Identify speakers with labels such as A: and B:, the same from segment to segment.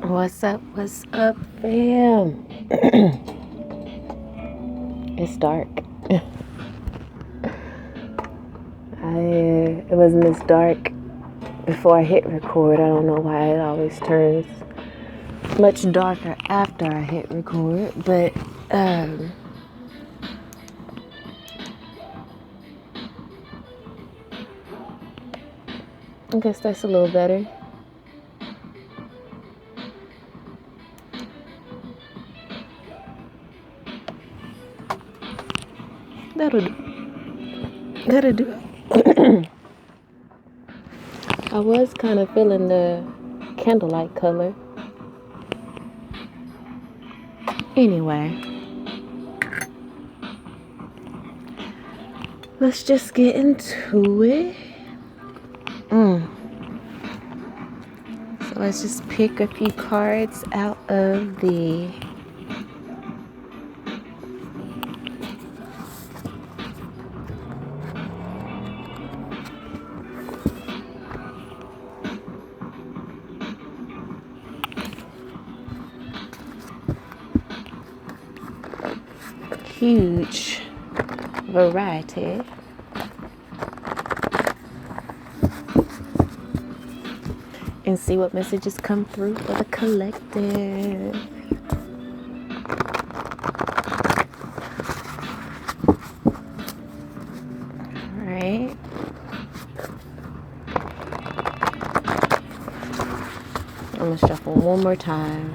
A: What's up? What's up, fam? It's dark. It wasn't this dark before I hit record. I don't know why it always turns much darker after I hit record, but I guess that's a little better. That'll do. I was kind of feeling the candlelight color. Anyway, let's just get into it. So let's just pick a few cards out of the huge variety. And see what messages come through for the collective. All right. I'm going to shuffle one more time.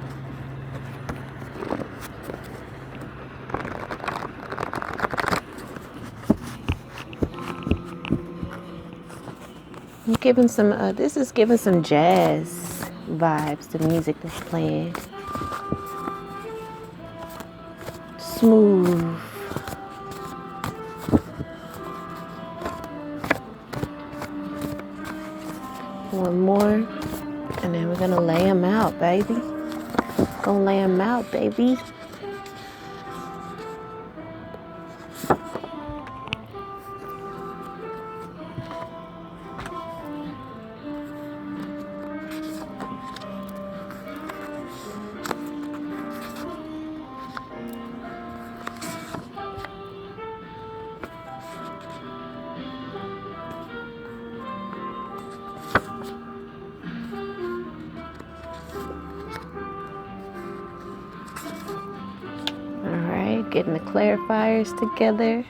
A: I'm giving some, this is giving some jazz vibes to the music that's playing. Smooth. One more, and then we're gonna lay them out, baby. Gonna lay them out, baby. Getting the clarifiers together.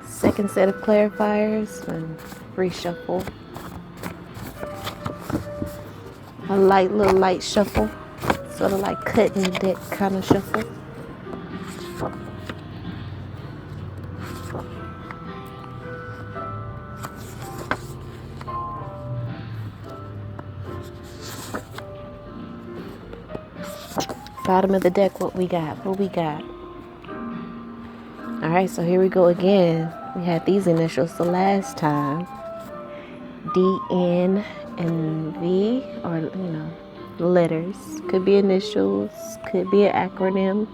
A: Second set of clarifiers and reshuffle. A light shuffle. Sort of like cutting the deck kind of shuffle. Bottom of the deck, what we got? All right, so here we go again. We had these initials the last time. D, N, and V, or, letters. Could be initials, could be an acronym.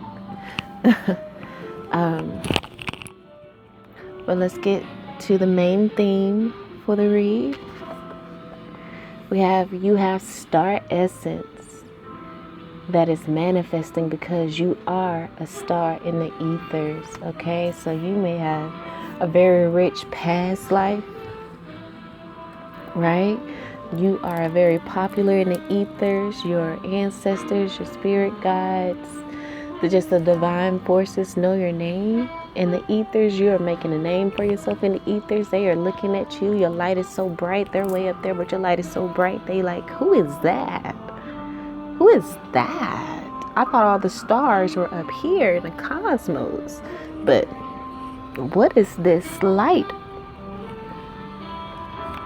A: But let's get to the main theme for the read. You have star essence that is manifesting because you are a star in the ethers, okay? So you may have a very rich past life, right? You are very popular in the ethers. Your ancestors, your spirit guides, the divine forces know your name. In the ethers, you are making a name for yourself in the ethers. They are looking at you. Your light is so bright. They're way up there, but your light is so bright. They like, who is that? Who is that? I thought all the stars were up here in the cosmos. But what is this light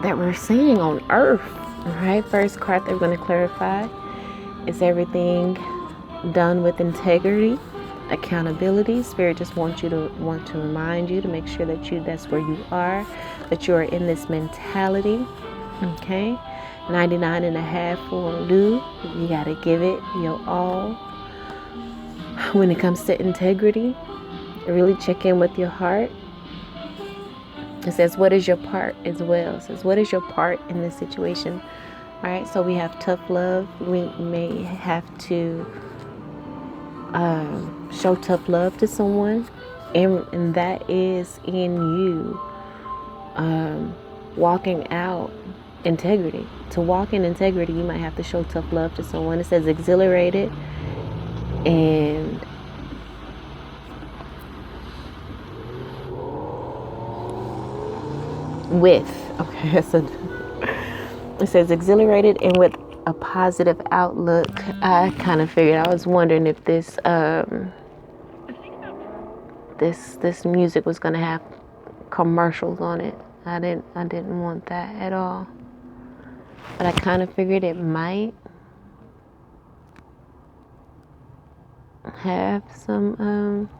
A: that we're seeing on Earth? All right, first card that we're going to clarify is everything done with integrity, accountability. Spirit just want to remind you to make sure that that's where you are, that you are in this mentality. Okay. 99.5 for Lou. You gotta give it your all. when it comes to integrity, really check in with your heart. It says, what is your part as well? It says, what is your part in this situation? All right, so we have tough love. We may have to show tough love to someone, and that is in you walking out integrity. To walk in integrity, you might have to show tough love to someone. It says exhilarated and with, okay, so it says exhilarated and with a positive outlook. I kind of figured, I was wondering if this this music was going to have commercials on it. I didn't want that at all, but I kind of figured it might have some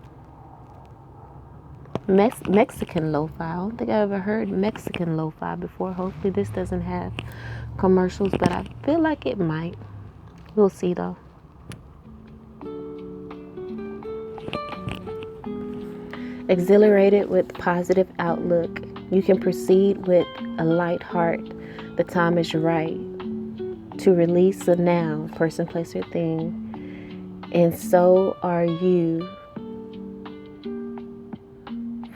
A: Mexican lo-fi. I don't think I ever heard Mexican lo-fi before. Hopefully this doesn't have commercials, but I feel like it might. We'll see though. Exhilarated with positive outlook. You can proceed with a light heart. The time is right to release a noun, person, place, or thing. And so are you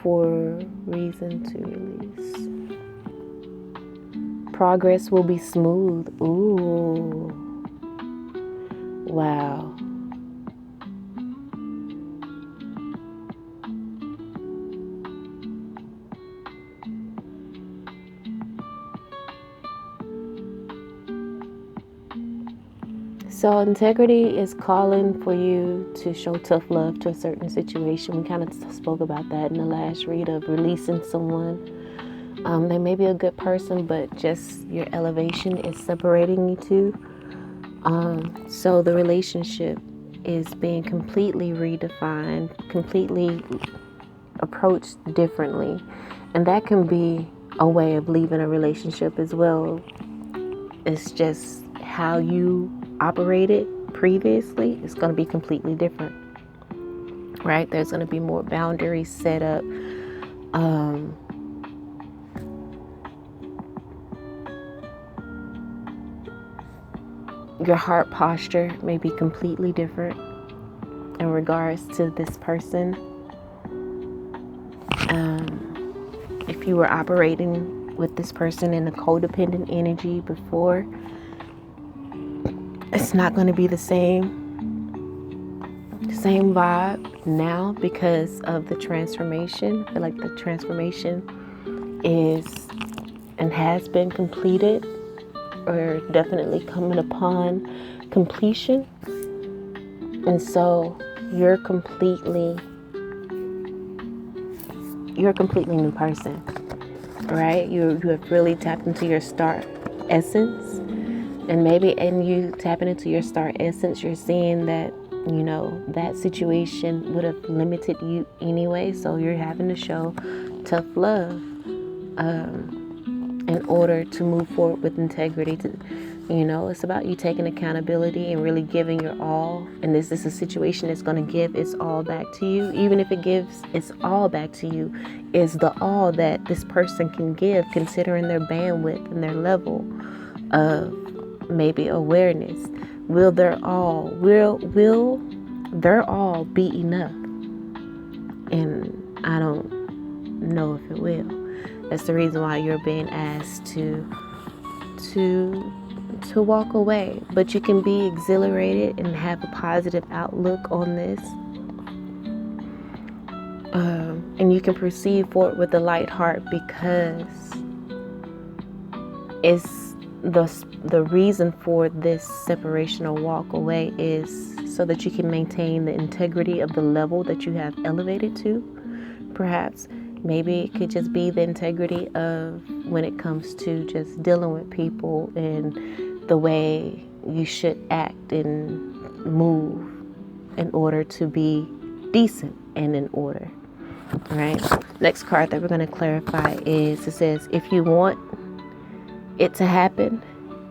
A: for reason to release. Progress will be smooth. Ooh. Wow. So integrity is calling for you to show tough love to a certain situation. We kind of spoke about that in the last read of releasing someone. They may be a good person, but just your elevation is separating you two. So the relationship is being completely redefined, completely approached differently. And that can be a way of leaving a relationship as well. It's just how you operated previously is going to be completely different, right? There's going to be more boundaries set up. Your heart posture may be completely different in regards to this person. If you were operating with this person in a codependent energy before, it's not going to be the same vibe now because of the transformation. I feel like the transformation is and has been completed, or definitely coming upon completion. And so you're a completely new person, right? You have really tapped into your star essence. And maybe in you tapping into your star essence, you're seeing that, you know, that situation would have limited you anyway. So you're having to show tough love in order to move forward with integrity. It's about you taking accountability and really giving your all. And this is a situation that's going to give its all back to you. Even if it gives its all back to you, is the all that this person can give, considering their bandwidth and their level of maybe awareness. Will their all be enough? And I don't know if it will. That's the reason why you're being asked to walk away. But you can be exhilarated and have a positive outlook on this. And you can proceed forward with a light heart, because it's the reason for this separation or walk away is so that you can maintain the integrity of the level that you have elevated to. Perhaps maybe it could just be the integrity of when it comes to just dealing with people and the way you should act and move in order to be decent and in order. All right. Next card that we're going to clarify is, it says, if you want it to happen,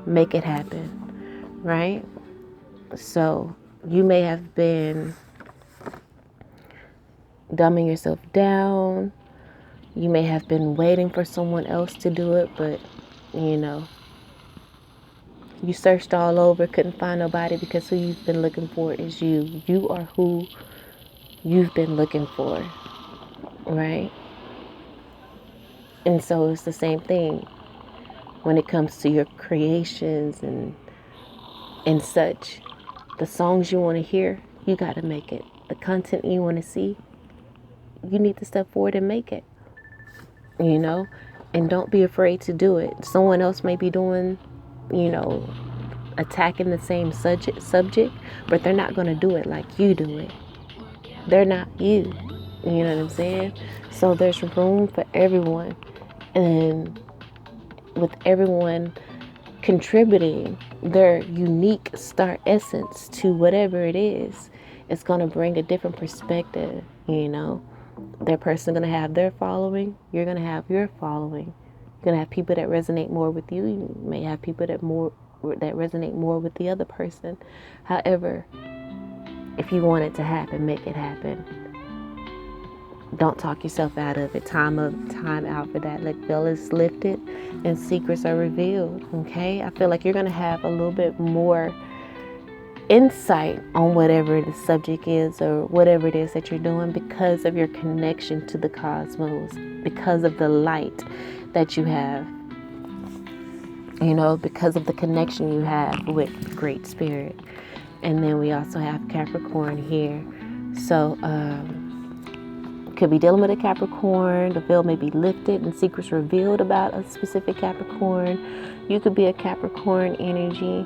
A: make it happen. Right? So you may have been dumbing yourself down. You may have been waiting for someone else to do it, but you searched all over, couldn't find nobody, because who you've been looking for is you. You are who you've been looking for, right? And so it's the same thing when it comes to your creations and such. The songs you want to hear, you got to make it. The content you want to see, you need to step forward and make it, and don't be afraid to do it. Someone else may be doing, attacking the same subject, but they're not going to do it like you do it. They're not you. You know what I'm saying? So there's room for everyone. And with everyone contributing their unique star essence to whatever it is, it's going to bring a different perspective. That person going to have their following. You're going to have your following. You're going to have people that resonate more with you. You may have people that resonate more with the other person. However, if you want it to happen, make it happen. Don't talk yourself out of it. Time out for that. Let veil is lifted and secrets are revealed. Okay? I feel like you're going to have a little bit more insight on whatever the subject is or whatever it is that you're doing, because of your connection to the cosmos, because of the light that you have, because of the connection you have with Great Spirit. And then we also have Capricorn here. So, could be dealing with a Capricorn. The veil may be lifted and secrets revealed about a specific Capricorn. You could be a Capricorn energy.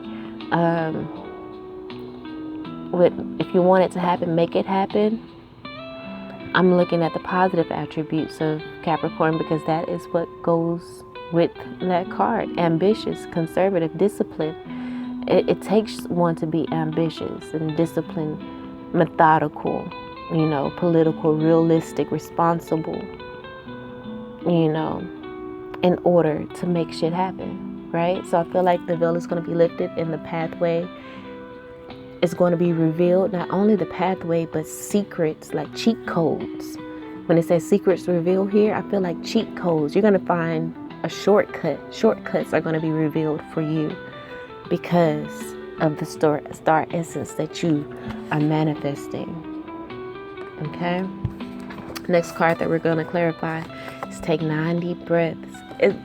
A: If you want it to happen, make it happen. I'm looking at the positive attributes of Capricorn, because that is what goes with that card. Ambitious, conservative, disciplined. It takes one to be ambitious and disciplined, methodical, political, realistic, responsible, in order to make shit happen, right? So I feel like the veil is going to be lifted and the pathway is going to be revealed. Not only the pathway, but secrets, like cheat codes. When it says secrets revealed here, I feel like cheat codes. You're going to find a shortcut. Shortcuts are going to be revealed for you because of the star essence that you are manifesting. Okay? Next card that we're going to clarify is take 9 deep breaths.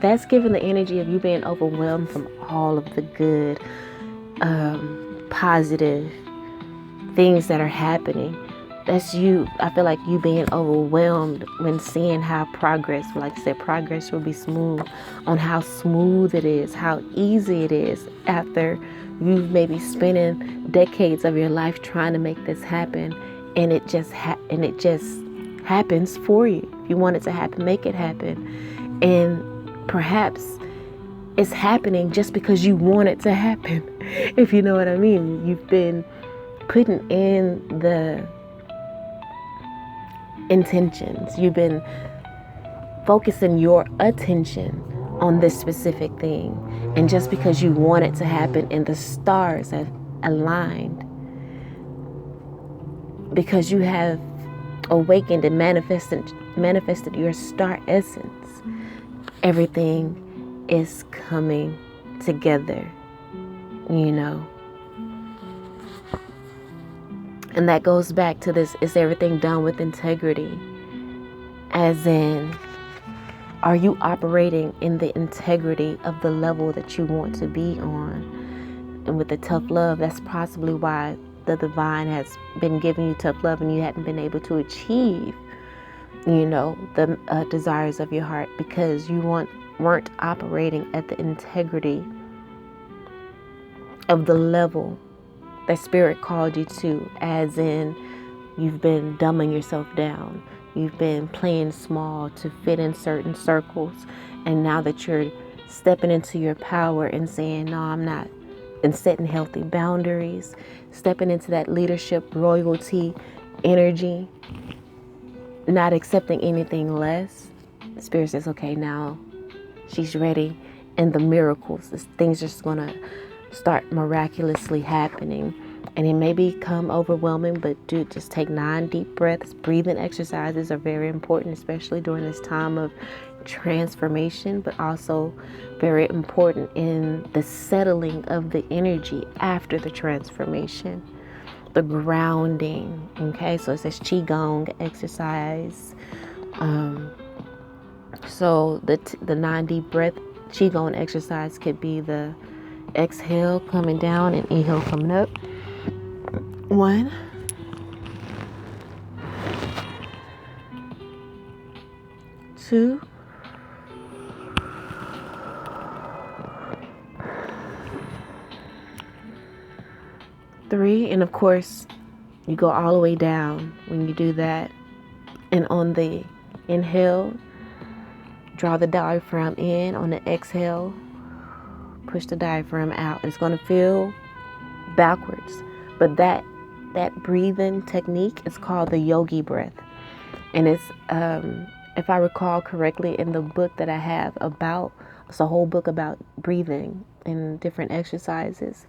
A: That's giving the energy of you being overwhelmed from all of the good, positive things that are happening. That's you. I feel like you being overwhelmed when seeing how progress, like I said, progress will be smooth, on how smooth it is, how easy it is after you've maybe spending decades of your life trying to make this happen, and it just happens for you. If you want it to happen, make it happen. And perhaps it's happening just because you want it to happen, if you know what I mean. You've been putting in the intentions. You've been focusing your attention on this specific thing. And just because you want it to happen and the stars have aligned, because you have awakened and manifested your star essence, everything is coming together, And that goes back to this, is everything done with integrity? As in, are you operating in the integrity of the level that you want to be on? And with the tough love, that's possibly why the divine has been giving you tough love and you hadn't been able to achieve, the desires of your heart, because you weren't operating at the integrity of the level that Spirit called you to. As in, you've been dumbing yourself down. You've been playing small to fit in certain circles. And now that you're stepping into your power and saying, no, I'm not, and setting healthy boundaries, stepping into that leadership, royalty energy, not accepting anything less, Spirit says, okay, now she's ready. And the miracles, things just going to start miraculously happening. And it may become overwhelming, but just take 9 deep breaths. Breathing exercises are very important, especially during this time of transformation, but also very important in the settling of the energy after the transformation, the grounding. Okay, so it says qigong exercise. So the 9 deep breath qigong exercise could be the exhale coming down and inhale coming up. 1, 2, 3, and of course you go all the way down when you do that. And on the inhale, draw the diaphragm in. On the exhale, push the diaphragm out. It's going to feel backwards, but that breathing technique is called the yogi breath. And it's if I recall correctly, in the book that I have it's a whole book about breathing and different exercises.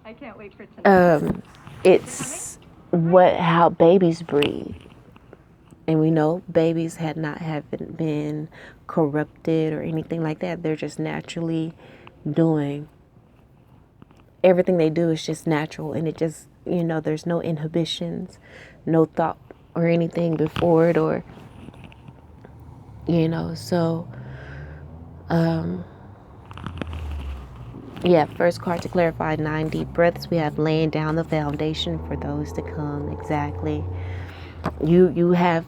B: I can't wait for tonight.
A: It's how babies breathe. And we know babies haven't been corrupted or anything like that. They're just naturally doing everything they do is just natural, and it just, there's no inhibitions, no thought or anything before it, or so first card to clarify, 9 deep breaths. We have laying down the foundation for those to come. Exactly. You have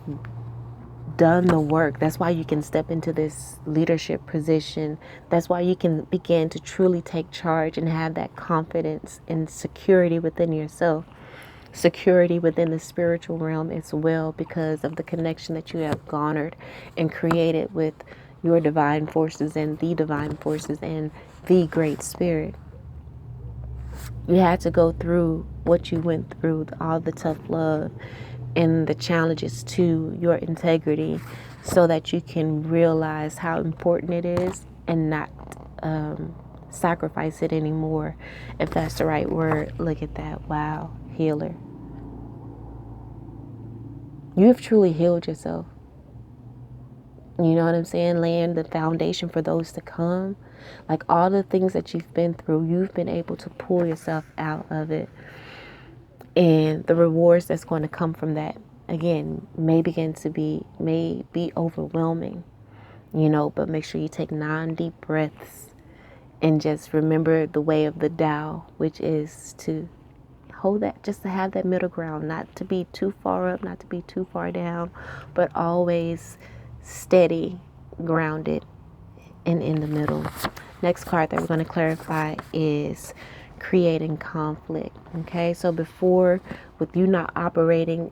A: done the work. That's why you can step into this leadership position. That's why you can begin to truly take charge and have that confidence and security within yourself, security within the spiritual realm as well, because of the connection that you have garnered and created with your divine forces and the divine forces and the Great Spirit. You had to go through what you went through, all the tough love and the challenges to your integrity, so that you can realize how important it is and not sacrifice it anymore, if that's the right word. Look at that. Wow. Healer. You have truly healed yourself. You know what I'm saying? Laying the foundation for those to come. Like all the things that you've been through, you've been able to pull yourself out of it. And the rewards that's going to come from that, again, may be overwhelming, but make sure you take 9 deep breaths and just remember the way of the Tao, which is to hold that, just to have that middle ground, not to be too far up, not to be too far down, but always steady, grounded, and in the middle. Next card that we're going to clarify is creating conflict. Okay, so before, with you not operating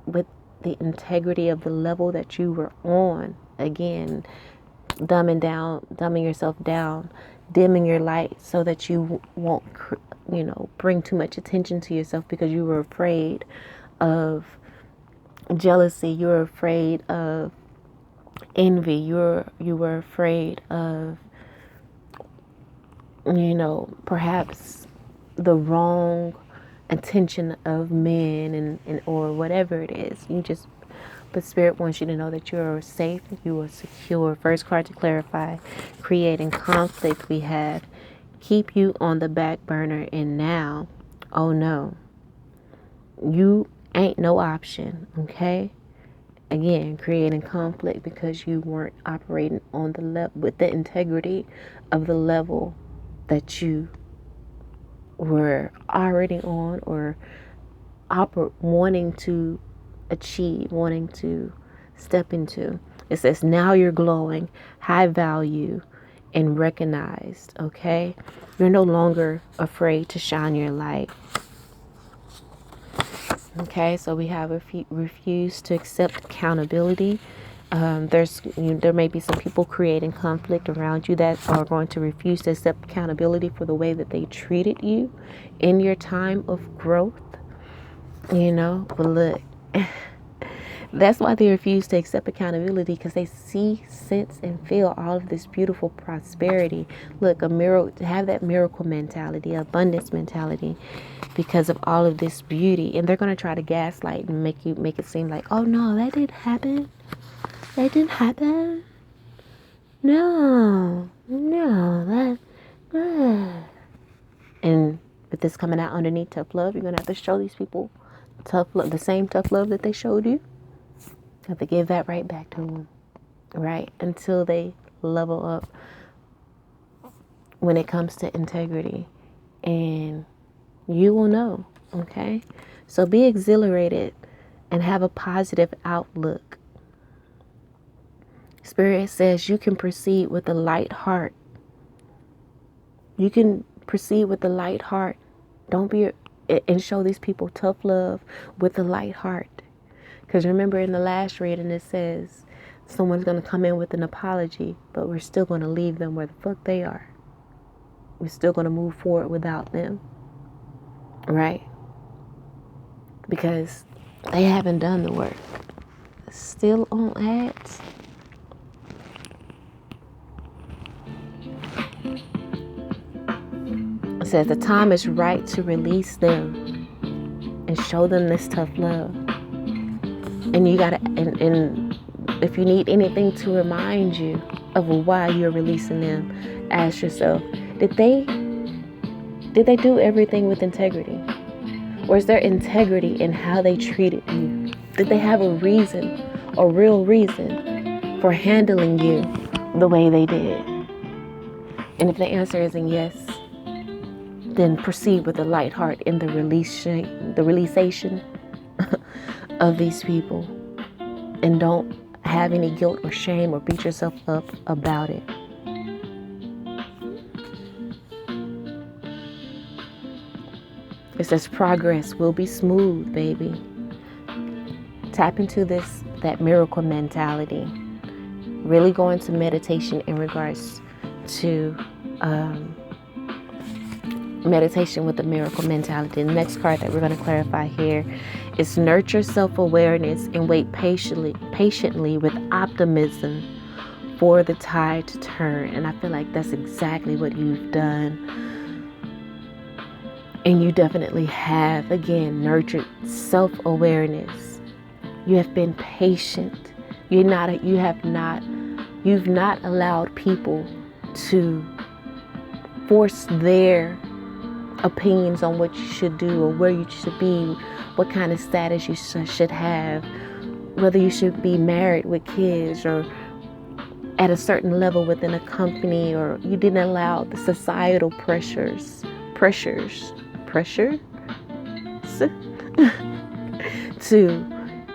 A: with the integrity of the level that you were on, again, dumbing yourself down, dimming your light so that you won't bring too much attention to yourself, because you were afraid of jealousy, you were afraid of envy, you were afraid of perhaps the wrong attention of men and or whatever it is. But Spirit wants you to know that you are safe, you are secure. First card to clarify, creating conflict, we have keep you on the back burner, and now, oh no, you ain't no option. Okay, again, creating conflict because you weren't operating on the level with the integrity of the level that you were already on, or wanting to achieve, wanting to step into. It says now you're glowing, high value, and recognized. Okay, you're no longer afraid to shine your light. Okay, so we have refuse to accept accountability. There may be some people creating conflict around you that are going to refuse to accept accountability for the way that they treated you in your time of growth. But look, That's why they refuse to accept accountability, because they see, sense, and feel all of this beautiful prosperity. Look, have that miracle mentality, abundance mentality, because of all of this beauty. And they're going to try to gaslight and make it seem like, oh no, that didn't happen. That didn't happen. No, and with this coming out underneath tough love, you're going to have to show these people tough love, the same tough love that they showed you. You have to give that right back to them, right? Until they level up when it comes to integrity. And you will know, okay? So be exhilarated and have a positive outlook. Spirit says you can proceed with a light heart. You can proceed with a light heart. Don't be, and show these people tough love with a light heart. Because remember, in the last reading, it says someone's going to come in with an apology, but we're still going to leave them where the fuck they are. We're still going to move forward without them. Right? Because they haven't done the work. Still on ads. It says the time is right to release them and show them this tough love. And you gotta, and if you need anything to remind you of why you're releasing them, ask yourself, did they do everything with integrity? Or is there integrity in how they treated you? Did they have a reason, a real reason for handling you the way they did? And if the answer isn't yes, then proceed with a light heart in the releasation of these people, and don't have any guilt or shame or beat yourself up about it. It says progress will be smooth, baby. Tap into that miracle mentality. Really go into meditation in regards to meditation with the miracle mentality. The next card that we're going to clarify here is nurture self-awareness and wait patiently with optimism for the tide to turn. And I feel like that's exactly what you've done. And you definitely have, again, nurtured self-awareness. You have been patient. You've not allowed people to force their opinions on what you should do or where you should be, what kind of status you should have, whether you should be married with kids or at a certain level within a company, or you didn't allow the societal pressures to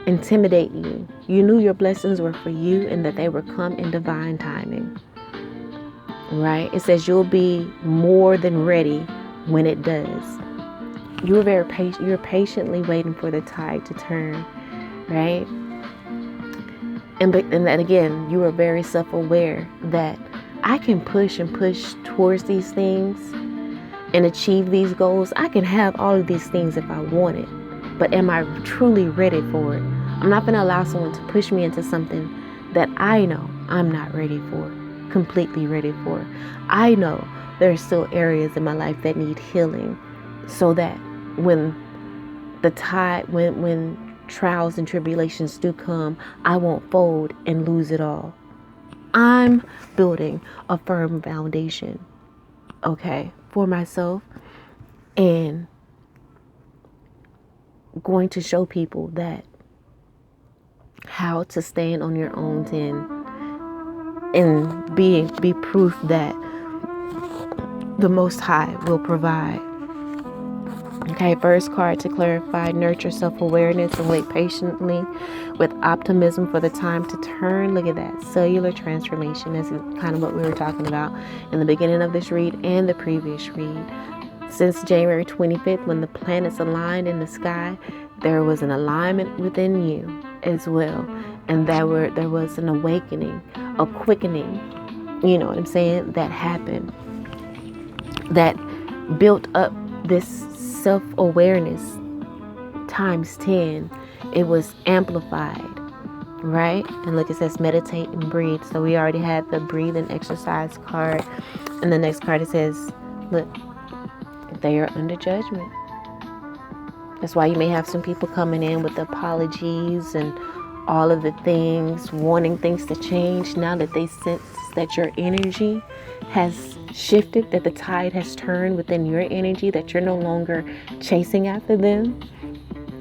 A: intimidate you. You knew your blessings were for you and that they would come in divine timing. Right? It says you'll be more than ready when it does. You're very patient. You're patiently waiting for the tide to turn, right? And then again, you are very self-aware that I can push towards these things and achieve these goals. I can have all of these things if I want it, but am I truly ready for it? I'm not going to allow someone to push me into something that I know I'm not ready for, completely ready for. I know there are still areas in my life that need healing, so that when trials and tribulations do come, I won't fold and lose it all. I'm building a firm foundation, okay, for myself, and going to show people that how to stand on your own 10 and be proof that the Most High will provide. Okay, first card to clarify, nurture self-awareness and wait patiently with optimism for the time to turn. Look at that, cellular transformation. This is kind of what we were talking about in the beginning of this read and the previous read. Since January 25th, when the planets aligned in the sky, there was an alignment within you as well. And there was an awakening, a quickening, you know what I'm saying, that happened, that built up this self-awareness times 10. It was amplified, right? And look, it says meditate and breathe. So we already had the breathe and exercise card. And the next card, it says, look, they are under judgment. That's why you may have some people coming in with apologies and all of the things, wanting things to change now that they sense that your energy has shifted, that the tide has turned within your energy, that you're no longer chasing after them.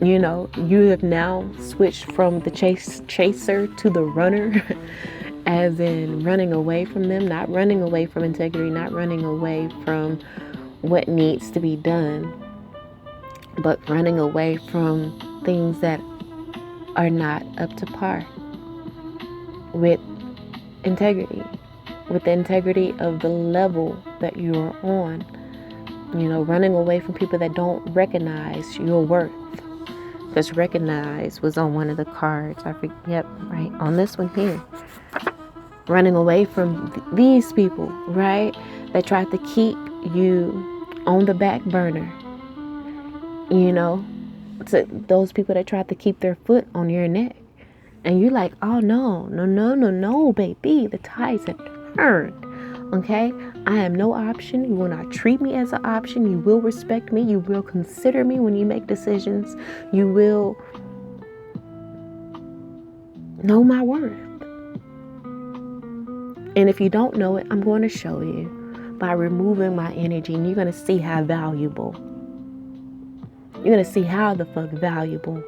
A: You know, you have now switched from the chaser to the runner, as in running away from them, not running away from integrity, not running away from what needs to be done, but running away from things that are not up to par with integrity, with the integrity of the level that you're on. You know, running away from people that don't recognize your worth. Because recognize was on one of the cards. I forget, yep, right, on this one here. Running away from these people, right, that tried to keep you on the back burner. You know, to those people that tried to keep their foot on your neck. And you're like, oh, no, baby. The tides have turned. Okay? I am no option. You will not treat me as an option. You will respect me. You will consider me when you make decisions. You will know my worth. And if you don't know it, I'm going to show you by removing my energy. And you're going to see how valuable. You're going to see how the fuck valuable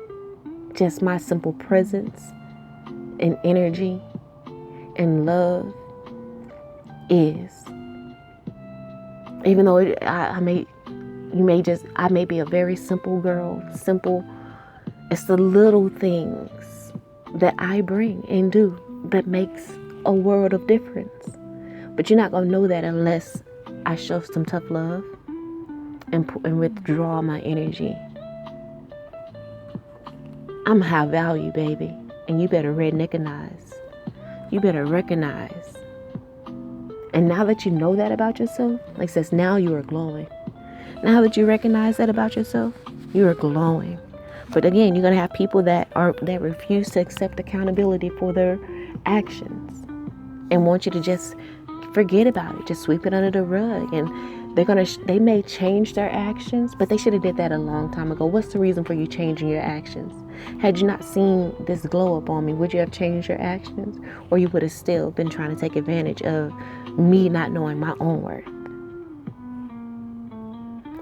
A: just my simple presence and energy and love is. Even though I may be a very simple girl, simple. It's the little things that I bring and do that makes a world of difference. But you're not gonna know that unless I show some tough love and withdraw my energy. I'm high value, baby, and you better recognize. You better recognize. And now that you know that about yourself, like it says, now you are glowing. Now that you recognize that about yourself, you are glowing. But again, you're gonna have people that refuse to accept accountability for their actions and want you to just forget about it, just sweep it under the rug. And they may change their actions, but they should have did that a long time ago. What's the reason for you changing your actions? Had you not seen this glow up on me, would you have changed your actions? Or you would have still been trying to take advantage of me not knowing my own worth?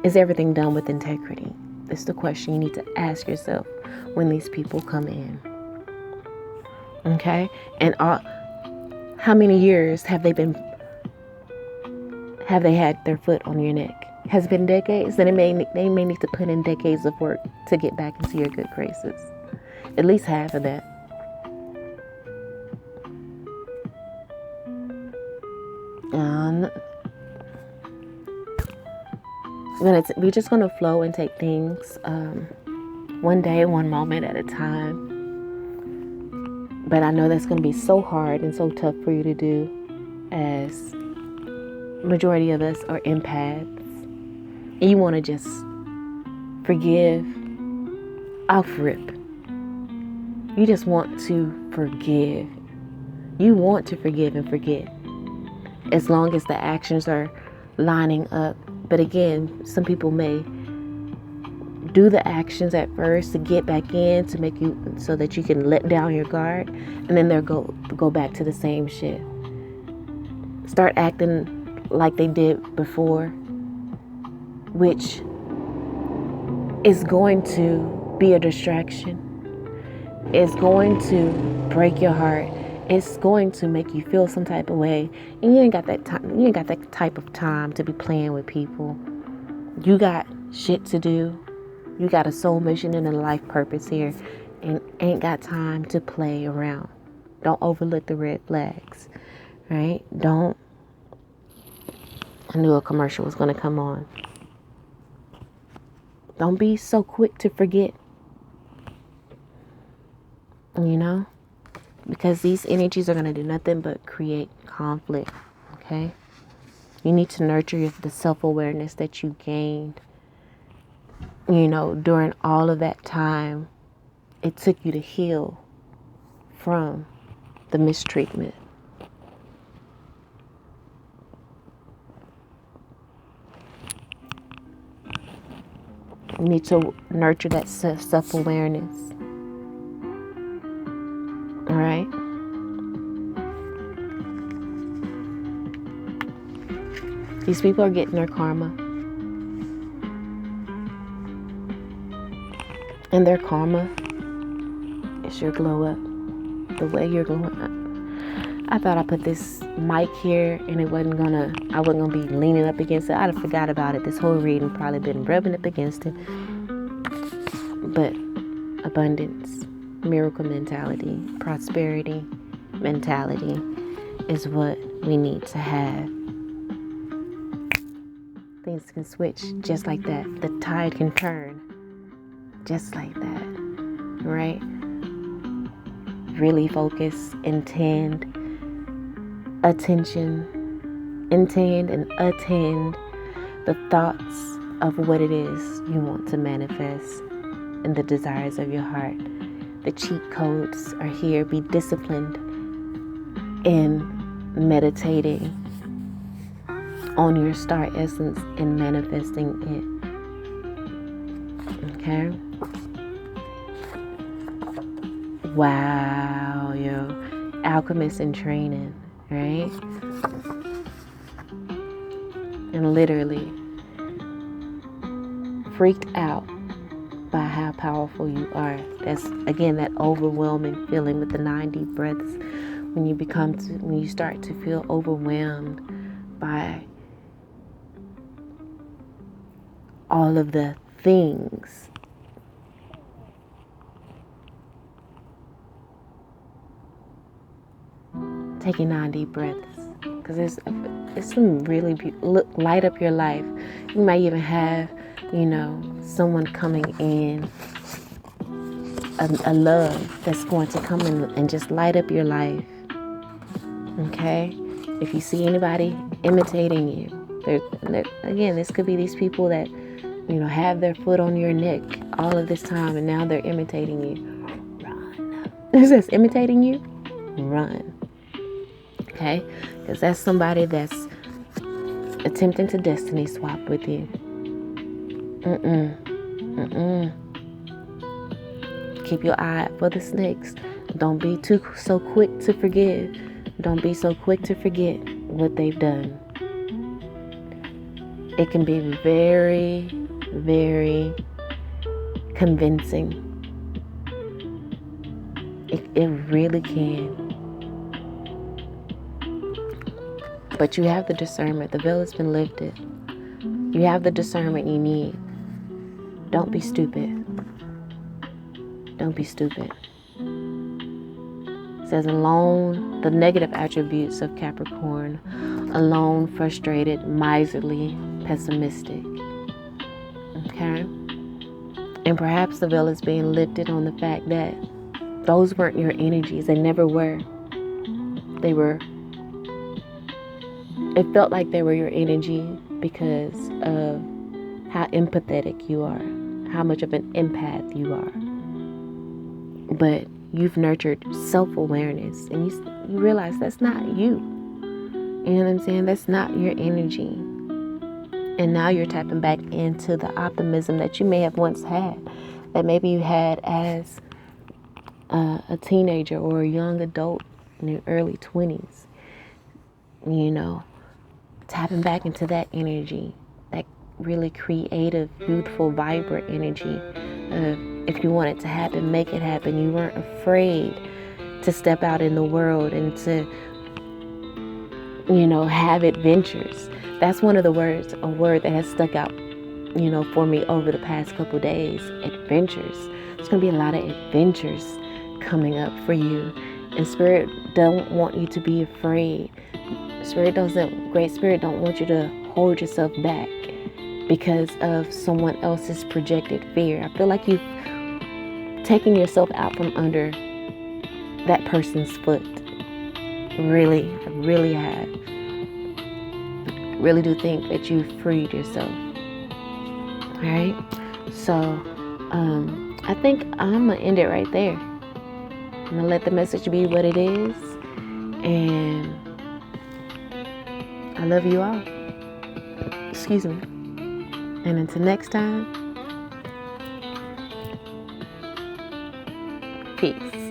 A: Is everything done with integrity? That's the question you need to ask yourself when these people come in. Okay? And how many years have they had their foot on your neck? Has it been decades? Then they may need to put in decades of work to get back into your good graces. At least half of that. We're just gonna flow and take things one day, one moment at a time. But I know that's gonna be so hard and so tough for you to do, as majority of us are empaths. And you want to just forgive off rip. You just want to forgive. You want to forgive and forget, as long as the actions are lining up. But again, some people may do the actions at first to get back in, to make you so that you can let down your guard, and then they'll go back to the same shit. Start acting like they did before, which is going to be a distraction. It's going to break your heart. It's going to make you feel some type of way, and you ain't got that time. You ain't got that type of time to be playing with people. You got shit to do. You got a soul mission and a life purpose here, and ain't got time to play around. Don't overlook the red flags, right? I knew a commercial was going to come on. Don't be so quick to forget. You know? Because these energies are going to do nothing but create conflict. Okay? You need to nurture the self-awareness that you gained, during all of that time it took you to heal from the mistreatment. You need to nurture that self-awareness. All right? These people are getting their karma. And their karma is your glow up. The way you're glowing up. I thought I put this mic here and I wasn't gonna be leaning up against it. I'd have forgot about it. This whole reading probably been rubbing up against it. But abundance, miracle mentality, prosperity mentality is what we need to have. Things can switch just like that. The tide can turn just like that, right? Really focus, intend and attend the thoughts of what it is you want to manifest and the desires of your heart. The cheat codes are here. Be disciplined in meditating on your star essence and manifesting it. Okay? Wow, yo. Alchemist in training, right? And literally freaked out by how powerful you are. That's, again, that overwhelming feeling with the 9 deep breaths. When you start to feel overwhelmed by all of the things. Taking 9 deep breaths, because it's some really light up your life. You might even have, someone coming in, a love that's going to come in and just light up your life. Okay, if you see anybody imitating you, again, this could be these people that have their foot on your neck all of this time, and now they're imitating you. Run. It says imitating you. Run. Okay, because that's somebody that's attempting to destiny swap with you. Keep your eye out for the snakes. Don't be so quick to forgive. Don't be so quick to forget what they've done. It can be very, very convincing. It really can. But you have the discernment. The veil has been lifted. You have the discernment you need. Don't be stupid. Don't be stupid. It says alone, the negative attributes of Capricorn. Alone, frustrated, miserly, pessimistic. Okay? And perhaps the veil is being lifted on the fact that those weren't your energies. They never were. It felt like they were your energy because of how empathetic you are, how much of an empath you are. But you've nurtured self-awareness, and you realize that's not you. You know what I'm saying? That's not your energy. And now you're tapping back into the optimism that you may have once had, that maybe you had as a teenager or a young adult in your early 20s. Tapping back into that energy, that really creative, youthful, vibrant energy. If you want it to happen, make it happen. You weren't afraid to step out in the world and to, have adventures. That's one of the words, a word that has stuck out, for me over the past couple of days. Adventures. There's going to be a lot of adventures coming up for you. And Spirit don't want you to be afraid. Great Spirit don't want you to hold yourself back because of someone else's projected fear. I feel like you've taken yourself out from under that person's foot. Really, I really have. Really do think that you've freed yourself. Alright? So, I think I'm going to end it right there. I'm going to let the message be what it is. And I love you all. Excuse me. And until next time, peace.